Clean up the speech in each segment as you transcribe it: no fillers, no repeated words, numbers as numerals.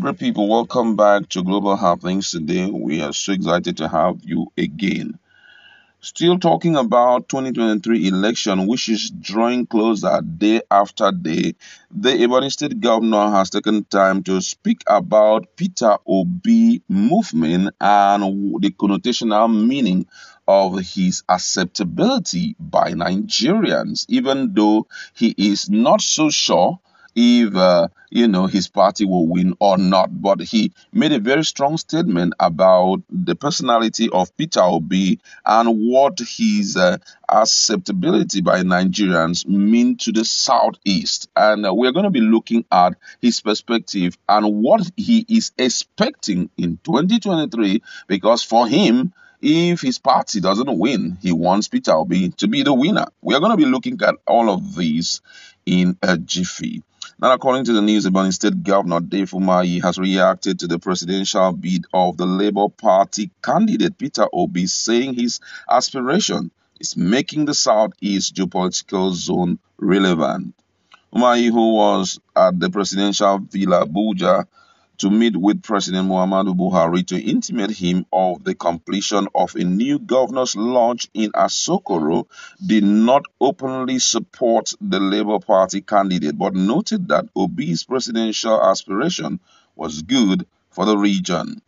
Great people, welcome back to Global Happenings. Today, we are so excited to have you again. Still talking about 2023 election, which is drawing closer day after day. The Ebony State Governor has taken time to speak about Peter Obi movement and the connotational meaning of his acceptability by Nigerians, even though he is not so sure if his party will win or not. But he made a very strong statement about the personality of Peter Obi and what his acceptability by Nigerians mean to the Southeast. And we're going to be looking at his perspective and what he is expecting in 2023, because for him, if his party doesn't win, he wants Peter Obi to be the winner. We are going to be looking at all of these in a jiffy. Now, according to the news, Ebonyi State Governor Dave Umahi has reacted to the presidential bid of the Labour Party candidate Peter Obi, saying his aspiration is making the Southeast geopolitical zone relevant. Umahi, who was at the presidential villa Abuja to meet with President Muhammadu Buhari to intimate him of the completion of a new governor's lodge in Asokoro, did not openly support the Labour Party candidate, but noted that Obi's presidential aspiration was good for the region.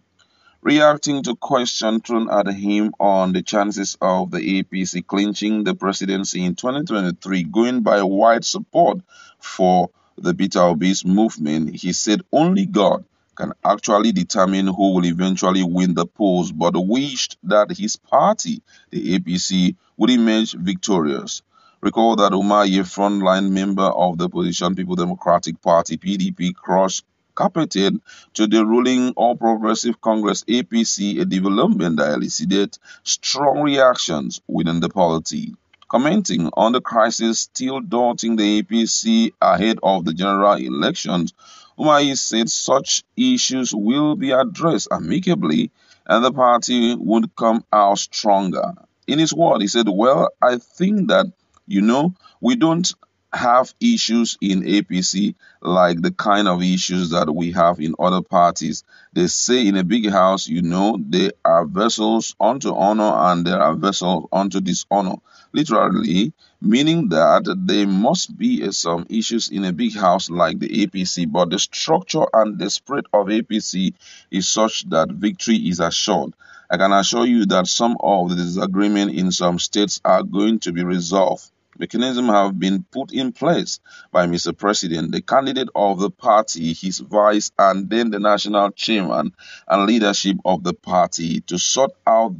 Reacting to question thrown at him on the chances of the APC clinching the presidency in 2023 going by wide support for the Peter Obi's movement, he said only God can actually determine who will eventually win the polls, but wished that his party, the APC, would emerge victorious. Recall that Umar, a frontline member of the opposition People Democratic Party (PDP), crossed carpeted to the ruling All Progressive Congress (APC), a development that elicited strong reactions within the party. Commenting on the crisis still daunting the APC ahead of the general elections, Umahi said such issues will be addressed amicably and the party would come out stronger. In his word, he said, well, I think that, we don't have issues in APC like the kind of issues that we have in other parties. They say in a big house, there are vessels unto honor and there are vessels unto dishonor. Literally, meaning that there must be some issues in a big house like the APC, but the structure and the spirit of APC is such that victory is assured. I can assure you that some of the disagreement in some states are going to be resolved. Mechanisms have been put in place by Mr. President, the candidate of the party, his vice, and then the national chairman and leadership of the party to sort out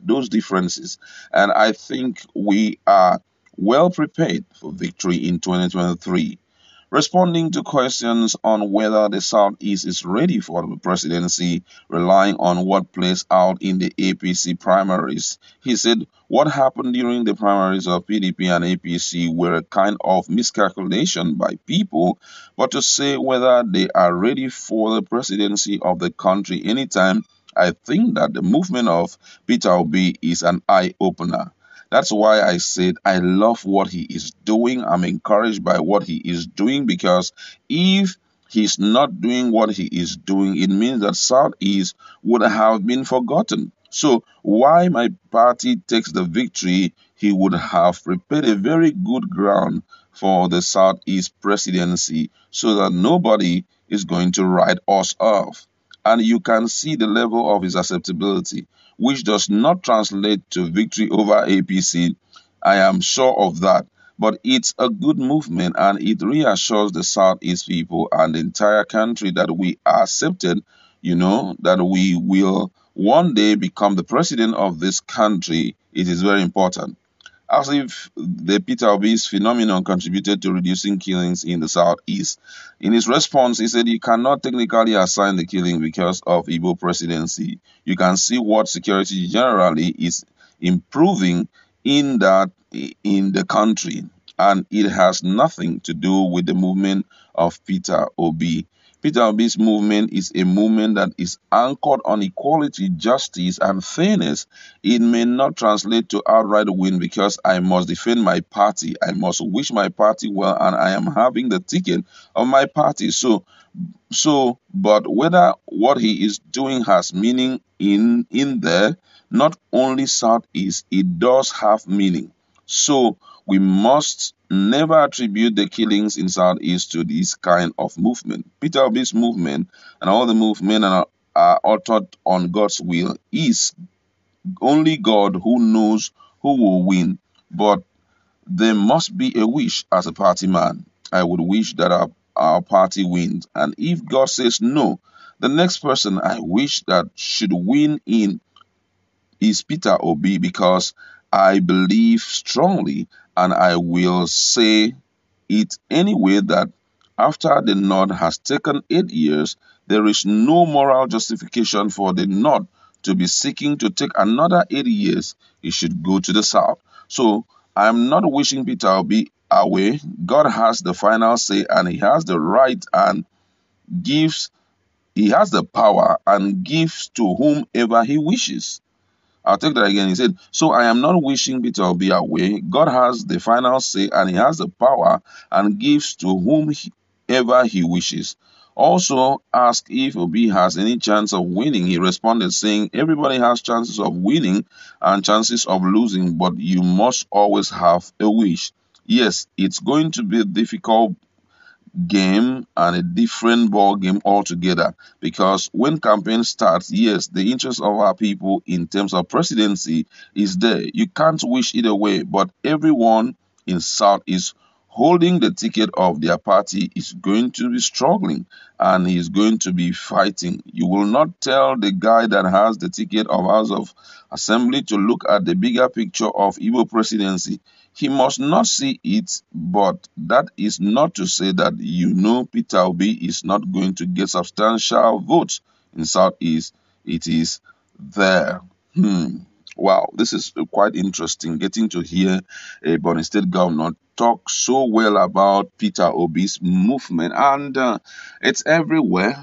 those differences. And I think we are well prepared for victory in 2023. Responding to questions on whether the Southeast is ready for the presidency, relying on what plays out in the APC primaries, he said what happened during the primaries of PDP and APC were a kind of miscalculation by people, but to say whether they are ready for the presidency of the country anytime, I think that the movement of Peter Obi is an eye opener. That's why I said I love what he is doing. I'm encouraged by what he is doing because if he's not doing what he is doing, it means that Southeast would have been forgotten. So why my party takes the victory, he would have prepared a very good ground for the Southeast presidency so that nobody is going to write us off. And you can see the level of his acceptability, which does not translate to victory over APC. I am sure of that. But it's a good movement and it reassures the Southeast people and the entire country that we are accepted, that we will one day become the president of this country. It is very important. As if the Peter Obi's phenomenon contributed to reducing killings in the southeast. In his response, he said you cannot technically assign the killing because of Igbo presidency. You can see what security generally is improving in the country, and it has nothing to do with the movement of Peter Obi. Peter Obi's movement is a movement that is anchored on equality, justice, and fairness. It may not translate to outright win because I must defend my party. I must wish my party well, and I am having the ticket of my party. So So, but whether what he is doing has meaning in there, not only Southeast, it does have meaning. So we must never attribute the killings in Southeast to this kind of movement. Peter Obi's movement and all the movement are authored on God's will is only God who knows who will win. But there must be a wish as a party man. I would wish that our party wins. And if God says no, the next person I wish that should win in is Peter Obi because I believe strongly and I will say it anyway that after the North has taken 8 years, there is no moral justification for the North to be seeking to take another 8 years. It should go to the South. So I'm not wishing Peter Obi away. God has the final say and he has the right and gives, he has the power and gives to whomever he wishes. I'll take that again. He said, so I am not wishing Peter will be away. God has the final say and he has the power and gives to whomever he wishes. Also asked if Obi has any chance of winning. He responded saying, everybody has chances of winning and chances of losing, but you must always have a wish. Yes, it's going to be difficult game and a different ball game altogether because when campaign starts, yes, the interest of our people in terms of presidency is there. You can't wish either way, but everyone in South is holding the ticket of their party is going to be struggling and he's going to be fighting. You will not tell the guy that has the ticket of House of Assembly to look at the bigger picture of Igbo presidency. He must not see it, but that is not to say that Peter Obi is not going to get substantial votes in Southeast. It is there. Hmm. Wow, this is quite interesting getting to hear a Bonny State governor talk so well about Peter Obi's movement, and it's everywhere.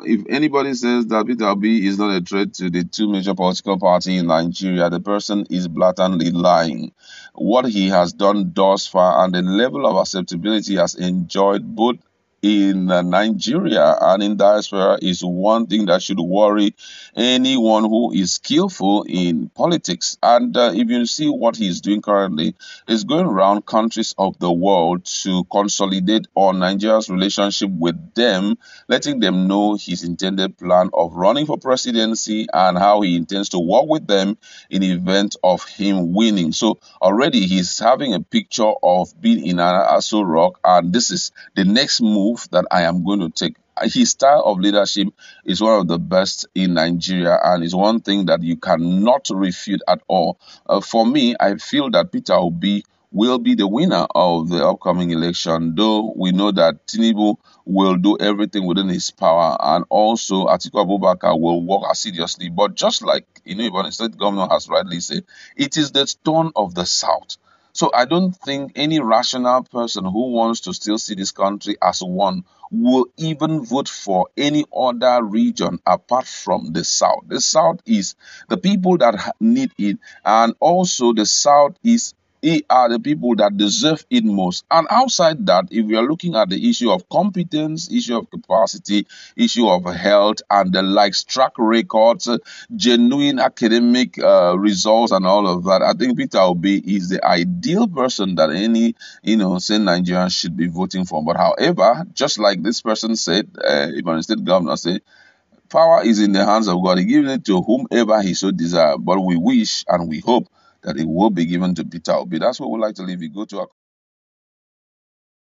If anybody says that Peter Obi is not a threat to the two major political parties in Nigeria, the person is blatantly lying. What he has done thus far and the level of acceptability he has enjoyed both in Nigeria and in diaspora is one thing that should worry anyone who is skillful in politics. And if you see what he's doing currently, is going around countries of the world to consolidate on Nigeria's relationship with them, letting them know his intended plan of running for presidency and how he intends to work with them in the event of him winning. So already he's having a picture of being in an Aso Rock, and this is the next move that I am going to take. His style of leadership is one of the best in Nigeria and is one thing that you cannot refute at all. For me, I feel that Peter Obi will be the winner of the upcoming election, though we know that Tinubu will do everything within his power and also Atiku Abubakar will work assiduously. But just like Ibadan State Governor has rightly said, it is the turn of the South. So I don't think any rational person who wants to still see this country as one will even vote for any other region apart from the South. The South is the people that need it, and also the South is are the people that deserve it most. And outside that, if we are looking at the issue of competence, issue of capacity, issue of health, and the likes, track records, genuine academic results, and all of that, I think Peter Obi is the ideal person that any, sane Nigerian should be voting for. But however, just like this person said, even state governor said, power is in the hands of God. He gives it to whomever he so desires. But we wish and we hope that it will be given to Peter Obi. That's what we'd like to leave you. Go to our